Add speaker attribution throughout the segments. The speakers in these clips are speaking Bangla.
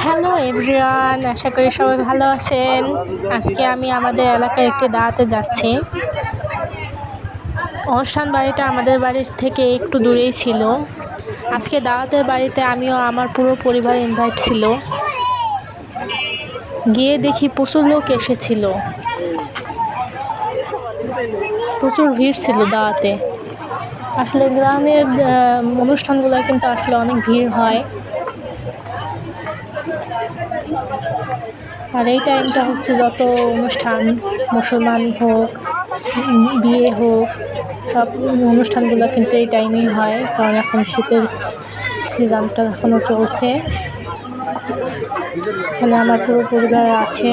Speaker 1: হ্যালো এভরিওয়ান, আশা করি সবাই ভালো আছেন। আজকে আমি আমাদের এলাকায় একটি দাওয়াতে যাচ্ছি। অনুষ্ঠান বাড়িটা আমাদের বাড়ির থেকে একটু দূরেই ছিল। আজকে দাওয়াতের বাড়িতে আমিও আমার পুরো পরিবার ইনভাইট ছিল। গিয়ে দেখি প্রচুর লোক এসেছিল, প্রচুর ভিড় ছিল দাওয়াতে। আসলে গ্রামের অনুষ্ঠানগুলো কিন্তু আসলে অনেক ভিড় হয়। আর এই টাইমটা হচ্ছে যত অনুষ্ঠান, মুসলমান হোক, বিয়ে হোক, সব অনুষ্ঠানগুলো কিন্তু এই টাইমেই হয়, কারণ এখন শীতের সিজনটা এখনও চলছে। এখানে আমার পুরো পরিবার আছে।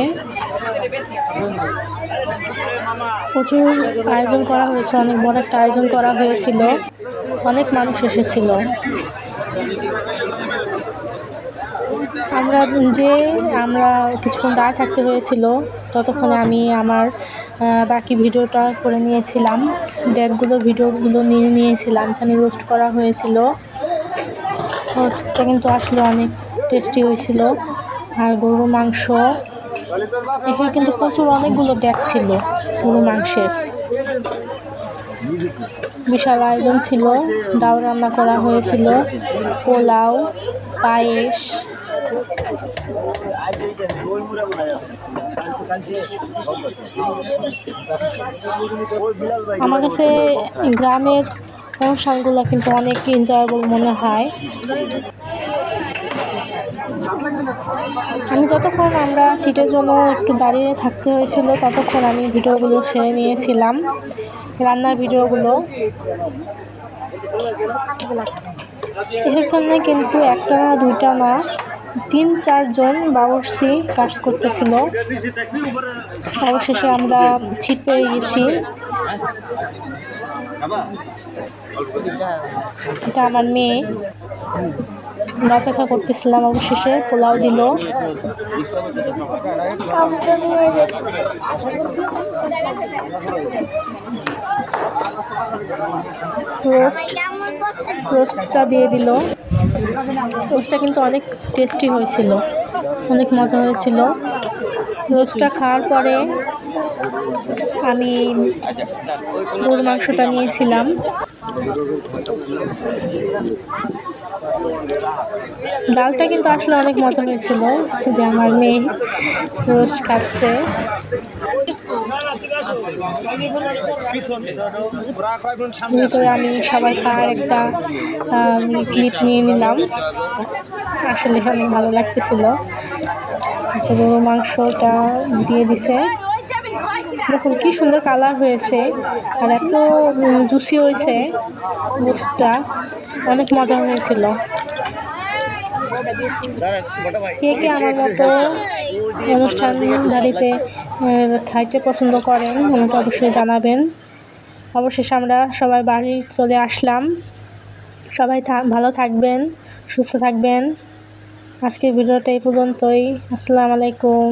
Speaker 1: প্রচুর আয়োজন করা হয়েছে, অনেক বড় একটা আয়োজন করা হয়েছিল, অনেক মানুষ এসেছিল। আমরা কিছুক্ষণ দাঁড় থাকতে হয়েছিল, ততক্ষণে আমি আমার বাকি ভিডিওটা করে নিয়েছিলাম, ভিডিওগুলো নিয়ে নিয়েছিলাম। এখানে রোস্ট করা হয়েছিল, রোস্টটা কিন্তু আসলে অনেক টেস্টি হয়েছিল। আর গরুর মাংস, এখানে কিন্তু প্রচুর অনেকগুলো ডেক ছিল গরুর মাংসের। বিশাল আয়োজন ছিল, ডাল রান্না করা হয়েছিল, পোলাও, পায়েস। আমার কাছে গ্রামের অনুষ্ঠানগুলো কিন্তু অনেক এনজয়েবল মনে হয়। আমরা সিটের জন্য একটু দাঁড়িয়ে থাকতে হয়েছিল, ততক্ষণ আমি ভিডিওগুলো সেরে নিয়েছিলাম, রান্নার ভিডিওগুলো। এখানে কিন্তু একটা না দুইটা না, 3-4 জন বাবুর্চি কাজ করতেছিল। অবশেষে আমরা ছিট পেয়ে গেছি। এটা আমার মেয়ে, অপেক্ষা করতেছিলাম। অবশেষে পোলাও দিল। রোস্টটা দিয়ে দিল। রোস্টটা কিন্তু অনেক টেস্টি হয়েছিল, অনেক মজা হয়েছিল। রোস্টটা খাওয়ার পরে আমি গরুর মাংসটা নিয়েছিলাম। ডালটা কিন্তু আসলে অনেক মজা হয়েছিল, যে আমার মেয়ে রোস্ট খাচ্ছে। ভিতরে আমি সবাই খাওয়ার একটা ক্লিপ নিয়ে নিলাম। আসলে অনেক ভালো লাগতেছিল। গরুর মাংসটা দিয়ে দিছে, দেখুন কি সুন্দর কালার হয়েছে, আর এত জুসি হয়েছে গোশতটা, অনেক মজা হয়েছিল। কে কে আমার মতো অনুষ্ঠান বাড়িতে খাইতে পছন্দ করেন আমাকে অবশ্যই জানাবেন। অবশেষে আমরা সবাই বাড়ি চলে আসলাম। সবাই ভালো থাকবেন, সুস্থ থাকবেন। আজকের ভিডিওটা এই পর্যন্তই। আসসালামু আলাইকুম।